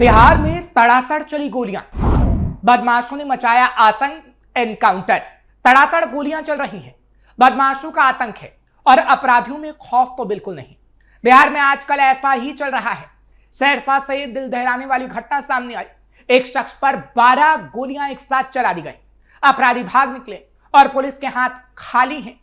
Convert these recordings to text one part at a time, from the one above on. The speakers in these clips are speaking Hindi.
बिहार में तड़ातड़ चली गोलियां, बदमाशों ने मचाया आतंक, एनकाउंटर। तड़ातड़ गोलियां चल रही हैं, बदमाशों का आतंक है और अपराधियों में खौफ तो बिल्कुल नहीं। बिहार में आजकल ऐसा ही चल रहा है। सहरसा से दिल दहलाने वाली घटना सामने आई। एक शख्स पर 12 गोलियां एक साथ चला दी गई। अपराधी भाग निकले और पुलिस के हाथ खाली हैं।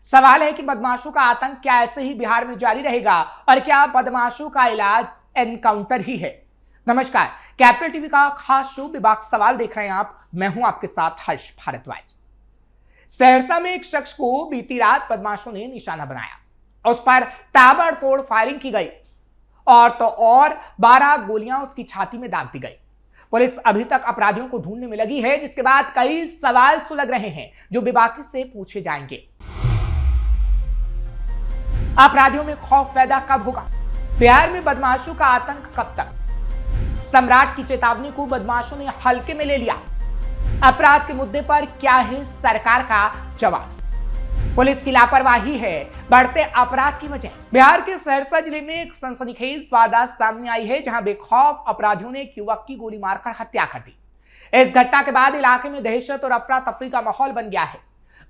सवाल है कि बदमाशों का आतंक क्या ऐसे ही बिहार में जारी रहेगा और क्या बदमाशों का इलाज एनकाउंटर ही है? नमस्कार, कैपिटल टीवी का खास शो विभाग सवाल देख रहे हैं आप। मैं हूं आपके साथ हर्ष भारद्वाज। सहरसा में एक शख्स को बीती रात बदमाशों ने निशाना बनाया। उस पर ताबड़तोड़ फायरिंग की गई और 12 गोलियां उसकी छाती में दाग दी गई। पुलिस अभी तक अपराधियों को ढूंढने में लगी है, जिसके बाद कई सवाल सुलग रहे हैं जो विभाग से पूछे जाएंगे। अपराधियों में खौफ पैदा कब होगा? बिहार में बदमाशों का आतंक कब तक? सम्राट की चेतावनी को बदमाशों ने हल्के में ले लिया। अपराध के मुद्दे पर क्या है सरकार का जवाब? पुलिस की लापरवाही है बढ़ते अपराध की वजह। बिहार के सहरसा जिले में एक सनसनीखेज वारदात सामने आई है, जहां बेखौफ अपराधियों ने एक युवक की गोली मारकर हत्या कर दी। इस घटना के बाद इलाके में दहशत और अफरा तफरी का माहौल बन गया है।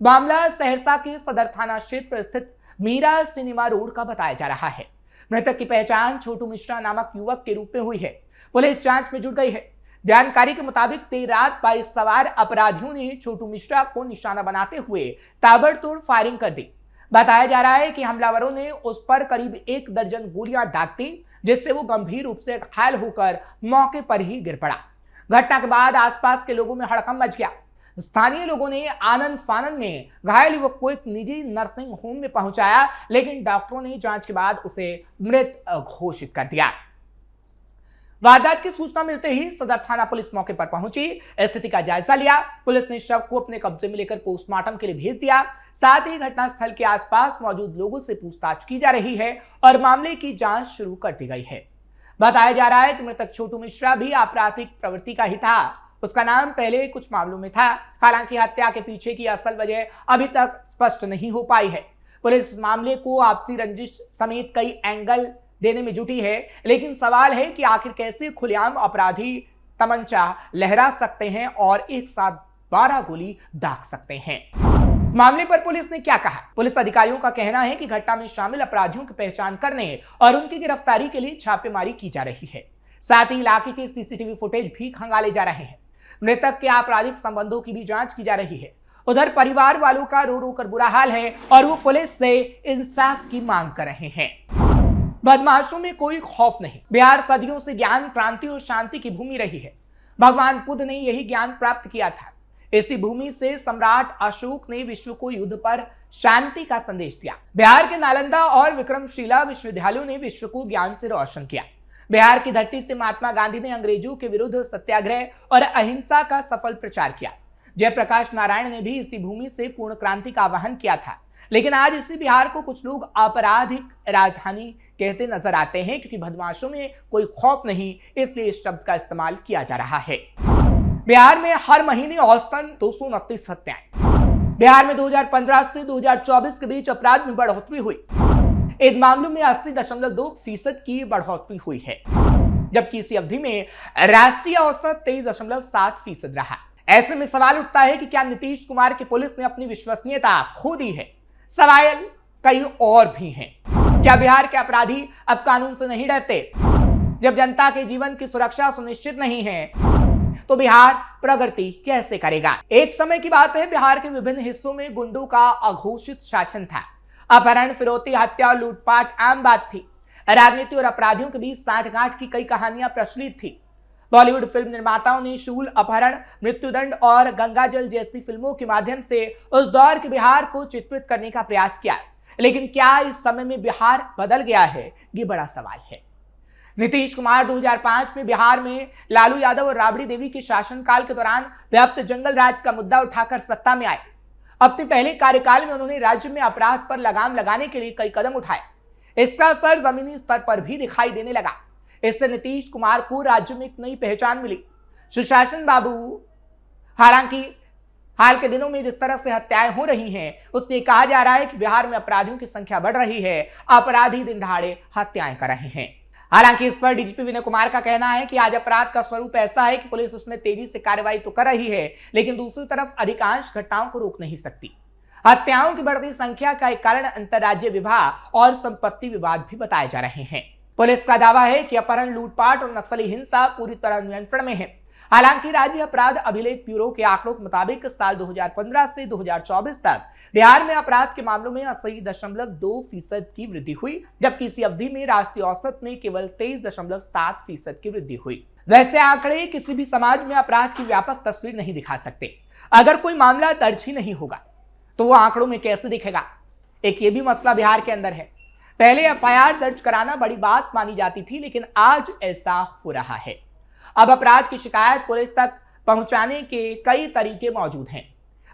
मामला सहरसा के सदर थाना क्षेत्र स्थित मीरा सिनेमा रोड का बताया जा रहा है। मृतक की पहचान छोटू मिश्रा नामक युवक के रूप में हुई है। पुलिस जांच में जुट गई है। जानकारी के मुताबिक देर रात बाइक सवार अपराधियों ने छोटू मिश्रा को निशाना बनाते हुए ताबड़तोड़ फायरिंग कर दी। बताया जा रहा है कि हमलावरों ने उस पर करीब 1 दर्जन गोलियां दाग दी, जिससे वो गंभीर रूप से घायल होकर मौके पर ही गिर पड़ा। घटना के बाद आसपास के लोगों में हड़कंप मच गया। स्थानीय लोगों ने आनंद फानन में घायल युवक को एक निजी नर्सिंग होम में पहुंचाया, लेकिन डॉक्टरों ने जांच के बाद उसे मृत घोषित कर दिया। वारदात की सूचना मिलते ही सदर थाना पुलिस मौके पर पहुंची, स्थिति का जायजा लिया। पुलिस ने शव को अपने कब्जे में लेकर पोस्टमार्टम के लिए भेज दिया। साथ ही घटनास्थल के आसपास मौजूद लोगों से पूछताछ की जा रही है और मामले की जांच शुरू कर दी गई है। बताया जा रहा है कि मृतक छोटू मिश्रा भी आपराधिक प्रवृत्ति का ही था। उसका नाम पहले कुछ मामलों में था। हालांकि हत्या के पीछे की असल वजह अभी तक स्पष्ट नहीं हो पाई है। पुलिस मामले को आपसी रंजिश समेत कई एंगल देने में जुटी है, लेकिन सवाल है कि आखिर कैसे खुलेआम अपराधी तमंचा लहरा सकते हैं और एक साथ 12 गोली दाग सकते हैं। मामले पर पुलिस ने क्या कहा? पुलिस अधिकारियों का कहना है कि घटना में शामिल अपराधियों की पहचान करने और उनकी गिरफ्तारी के लिए छापेमारी की जा रही है। साथ ही इलाके के सीसीटीवी फुटेज भी खंगाले जा रहे हैं। मृतक के आपराधिक संबंधों की भी जांच की जा रही है। उधर परिवार वालों का रो रो कर बुरा हाल है और वो पुलिस से इंसाफ की मांग कर रहे हैं। बदमाशों में कोई खौफ नहीं। बिहार सदियों से ज्ञान, क्रांति और शांति की भूमि रही है। भगवान बुद्ध ने यही ज्ञान प्राप्त किया था। इसी भूमि से सम्राट अशोक ने विश्व को युद्ध पर शांति का संदेश दिया। बिहार के नालंदा और विक्रमशिला विश्वविद्यालयों ने विश्व को ज्ञान से रोशन किया। बिहार की धरती से महात्मा गांधी ने अंग्रेजों के विरुद्ध सत्याग्रह और अहिंसा का सफल प्रचार किया। जयप्रकाश नारायण ने भी इसी भूमि से पूर्ण क्रांति का आह्वान किया था। लेकिन आज इसी बिहार को कुछ लोग आपराधिक राजधानी कहते नजर आते हैं, क्योंकि बदमाशों में कोई खौफ नहीं, इसलिए इस शब्द का इस्तेमाल किया जा रहा है। बिहार में हर महीने औसतन 229 हत्याएं। बिहार में 2015 से 2024 के बीच अपराध में बढ़ोतरी हुई। इन मामलों में 80.2% की बढ़ोतरी हुई है, जबकि इसी अवधि में राष्ट्रीय औसत 23.7% रहा। ऐसे में सवाल उठता है कि क्या नीतीश कुमार की पुलिस ने अपनी विश्वसनीयता खो दी है? सवाल कई और भी हैं। क्या बिहार के अपराधी अब कानून से नहीं डरते? जब जनता के जीवन की सुरक्षा सुनिश्चित नहीं है, तो बिहार प्रगति कैसे करेगा? एक समय की बात है, बिहार के विभिन्न हिस्सों में गुंडों का अघोषित शासन था। अपहरण, फिरौती, हत्या और लूटपाट आम बात थी। राजनीति और अपराधियों के बीच साठगांठ की कई कहानियां प्रचलित थी। बॉलीवुड फिल्म निर्माताओं ने शूल, अपहरण, मृत्युदंड और गंगाजल जैसी फिल्मों के माध्यम से उस दौर के बिहार को चित्रित करने का प्रयास किया। लेकिन क्या इस समय में बिहार बदल गया है? ये बड़ा सवाल है। नीतीश कुमार 2005 में बिहार में लालू यादव और राबड़ी देवी के शासनकाल के दौरान व्याप्त जंगल राज का मुद्दा उठाकर सत्ता में आए। अपने पहले कार्यकाल में उन्होंने राज्य में अपराध पर लगाम लगाने के लिए कई कदम उठाए। इसका असर जमीनी स्तर पर भी दिखाई देने लगा। इससे नीतीश कुमार को राज्य में एक नई पहचान मिली, सुशासन बाबू। हालांकि हाल के दिनों में जिस तरह से हत्याएं हो रही हैं, उससे कहा जा रहा है कि बिहार में अपराधियों की संख्या बढ़ रही है। अपराधी दिन दहाड़े हत्याएं कर रहे हैं। हालांकि इस पर डीजीपी विनय कुमार का कहना है कि आज अपराध का स्वरूप ऐसा है कि पुलिस उसमें तेजी से कार्रवाई तो कर रही है, लेकिन दूसरी तरफ अधिकांश घटनाओं को रोक नहीं सकती। हत्याओं की बढ़ती संख्या का एक कारण अंतर्राज्यीय विवाह और संपत्ति विवाद भी बताए जा रहे हैं। पुलिस का दावा है कि अपहरण, लूटपाट और नक्सली हिंसा पूरी तरह नियंत्रण में है। हालांकि राज्य अपराध अभिलेख ब्यूरो के आंकड़ों के मुताबिक साल 2015 से 2024 तक बिहार में अपराध के मामलों में 80.2% की वृद्धि हुई, जबकि इसी अवधि में राष्ट्रीय औसत में केवल 23.7% की वृद्धि हुई। वैसे आंकड़े किसी भी समाज में अपराध की व्यापक तस्वीर नहीं दिखा सकते। अगर कोई मामला दर्ज ही नहीं होगा तो वो आंकड़ों में कैसे दिखेगा? एक ये भी मसला बिहार के अंदर है। पहले एफआईआर दर्ज कराना बड़ी बात मानी जाती थी, लेकिन आज ऐसा हो रहा है। अब अपराध की शिकायत पुलिस तक पहुंचाने के कई तरीके मौजूद हैं।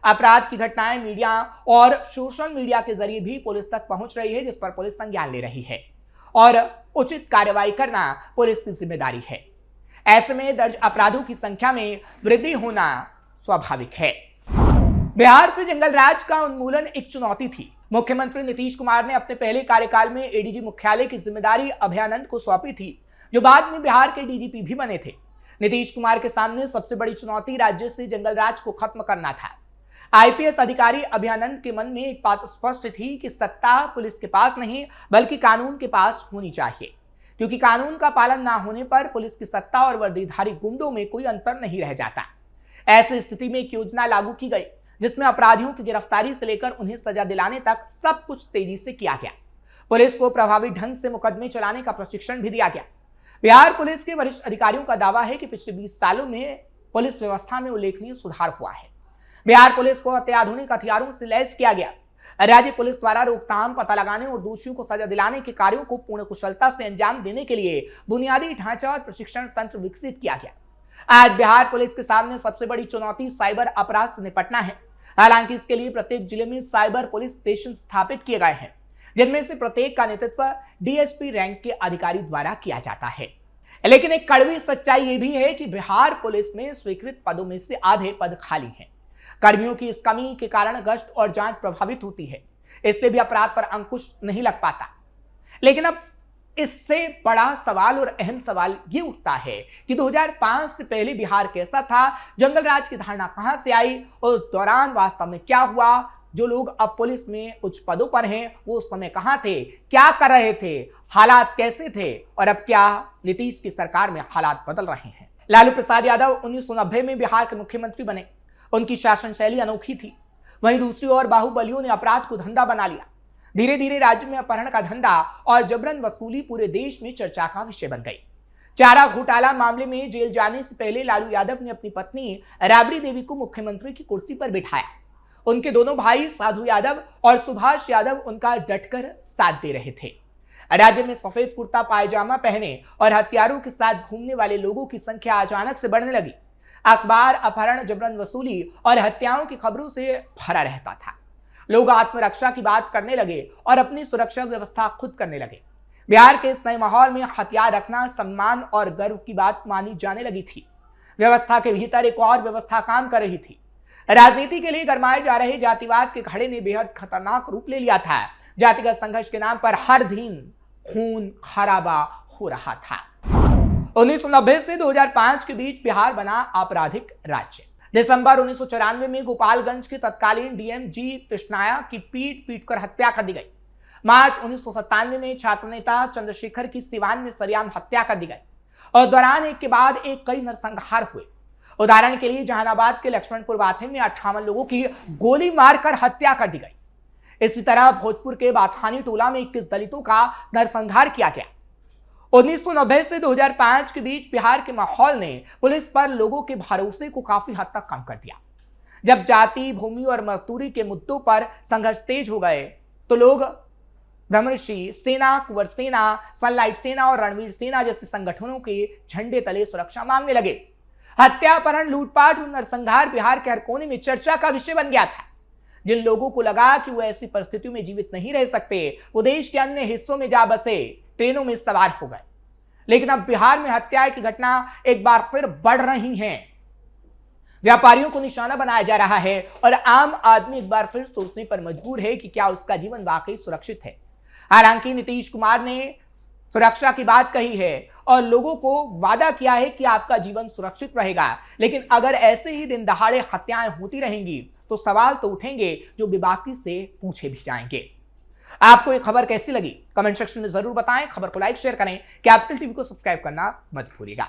अपराध की घटनाएं मीडिया और सोशल मीडिया के जरिए भी पुलिस तक पहुंच रही है, जिस पर पुलिस संज्ञान ले रही है और उचित कार्रवाई करना पुलिस की जिम्मेदारी है। ऐसे में दर्ज अपराधों की संख्या में वृद्धि होना स्वाभाविक है। बिहार से जंगल राज का उन्मूलन एक चुनौती थी। मुख्यमंत्री नीतीश कुमार ने अपने पहले कार्यकाल में एडीजी मुख्यालय की जिम्मेदारी अभयानंद को सौंपी थी, जो बाद में बिहार के डीजीपी भी बने थे। नीतीश कुमार के सामने सबसे बड़ी चुनौती राज्य से जंगल राज को खत्म करना था। आईपीएस अधिकारी अभयानंद के मन में एक बात स्पष्ट थी कि सत्ता पुलिस के पास नहीं बल्कि कानून के पास होनी चाहिए, क्योंकि कानून का पालन ना होने पर पुलिस की सत्ता और वर्दीधारी गुंडों में कोई अंतर नहीं रह जाता। ऐसी स्थिति में एक योजना लागू की गई, जिसमें अपराधियों की गिरफ्तारी से लेकर उन्हें सजा दिलाने तक सब कुछ तेजी से किया गया। पुलिस को प्रभावी ढंग से मुकदमे चलाने का प्रशिक्षण भी दिया गया। बिहार पुलिस के वरिष्ठ अधिकारियों का दावा है कि पिछले 20 सालों में पुलिस व्यवस्था में उल्लेखनीय सुधार हुआ है। बिहार पुलिस को अत्याधुनिक हथियारों से लैस किया गया। राज्य पुलिस द्वारा रोकथाम, पता लगाने और दोषियों को सजा दिलाने के कार्यों को पूर्ण कुशलता से अंजाम देने के लिए बुनियादी ढांचा और प्रशिक्षण तंत्र विकसित किया गया। आज बिहार पुलिस के सामने सबसे बड़ी चुनौती साइबर अपराध से निपटना है। हालांकि इसके लिए प्रत्येक जिले में साइबर पुलिस स्टेशन स्थापित किए गए हैं, जिनमें से प्रत्येक का नेतृत्व डीएसपी रैंक के अधिकारी द्वारा किया जाता है। लेकिन एक कड़वी सच्चाई यह भी है कि बिहार पुलिस में स्वीकृत पदों में से आधे पद खाली हैं। कर्मियों की इस कमी के कारण गश्त और जांच प्रभावित होती है, इसलिए भी अपराध पर अंकुश नहीं लग पाता। लेकिन अब इससे बड़ा सवाल और अहम सवाल ये उठता है कि 2005 से पहले बिहार कैसा था, जंगल राज की धारणा कहां से आई और उस दौरान वास्तव में क्या हुआ। जो लोग अब पुलिस में उच्च पदों पर हैं, वो उस समय कहां थे, क्या कर रहे थे, हालात कैसे थे और अब क्या नीतीश की सरकार में हालात बदल रहे हैं। लालू प्रसाद यादव 1990 में बिहार के मुख्यमंत्री बने। उनकी शासन शैली अनोखी थी। वहीं दूसरी ओर बाहुबलियों ने अपराध को धंधा बना लिया। धीरे धीरे राज्य में अपहरण का धंधा और जबरन वसूली पूरे देश में चर्चा का विषय बन गई। चारा घोटाला मामले में जेल जाने से पहले लालू यादव ने अपनी पत्नी राबड़ी देवी को मुख्यमंत्री की कुर्सी पर बिठाया। उनके दोनों भाई साधु यादव और सुभाष यादव उनका डटकर साथ दे रहे थे। राज्य में सफेद कुर्ता पायजामा पहने और हथियारों के साथ घूमने वाले लोगों की संख्या अचानक से बढ़ने लगी। अखबार अपहरण, जबरन वसूली और हत्याओं की खबरों से भरा रहता था। लोग आत्मरक्षा की बात करने लगे और अपनी सुरक्षा व्यवस्था खुद करने लगे। बिहार के इस नए माहौल में हथियार रखना सम्मान और गर्व की बात मानी जाने लगी थी। व्यवस्था के भीतर एक और व्यवस्था काम कर रही थी। राजनीति के लिए गरमाए जा रहे जातिवाद के घड़े ने बेहद खतरनाक रूप ले लिया था। जातिगत संघर्ष के नाम पर हर दिन खून खराबा हो रहा था। 1990 से 2005 के बीच बिहार बना आपराधिक राज्य। दिसंबर 1994 में गोपालगंज के तत्कालीन डीएम जी कृष्णाया की पीट कर हत्या कर दी गई। मार्च 1997 में छात्र नेता चंद्रशेखर की सिवान में सरेआम हत्या कर दी गई और दौरान एक के बाद एक कई नरसंहार हुए। उदाहरण के लिए जहानाबाद के लक्ष्मणपुर बाथे में 58 लोगों की गोली मारकर हत्या कर दी गई। इसी तरह भोजपुर के बाथानी टोला में 21 दलितों का नरसंहार किया गया। 1990 से 2005 के बीच बिहार के माहौल ने पुलिस पर लोगों के भरोसे को काफी हद तक कम कर दिया। जब जाति, भूमि और मजदूरी के मुद्दों पर संघर्ष तेज हो गए तो लोग ब्रह्मर्षि सेना, कुंवर सेना, सनलाइट सेना और रणवीर सेना जैसे संगठनों के झंडे तले सुरक्षा मांगने लगे। हत्या, अपहरण, लूटपाट और नरसंहार बिहार के हर कोने में चर्चा का विषय बन गया था। जिन लोगों को लगा कि वो ऐसी परिस्थितियों में जीवित नहीं रह सकते, वो देश के अन्य हिस्सों में जा बसे, ट्रेनों में सवार हो गए। लेकिन अब बिहार में हत्या की घटना एक बार फिर बढ़ रही हैं। व्यापारियों को निशाना बनाया जा रहा है और आम आदमी एक बार फिर सोचने पर मजबूर है कि क्या उसका जीवन वाकई सुरक्षित है। हालांकि नीतीश कुमार ने सुरक्षा की बात कही है और लोगों को वादा किया है कि आपका जीवन सुरक्षित रहेगा। लेकिन अगर ऐसे ही दिन दहाड़े हत्याएं होती रहेंगी तो सवाल तो उठेंगे जो बेबाकी से पूछे भी जाएंगे। आपको ये खबर कैसी लगी कमेंट सेक्शन में जरूर बताएं। खबर को लाइक शेयर करें, कैपिटल टीवी को सब्सक्राइब करना मत भूलिएगा।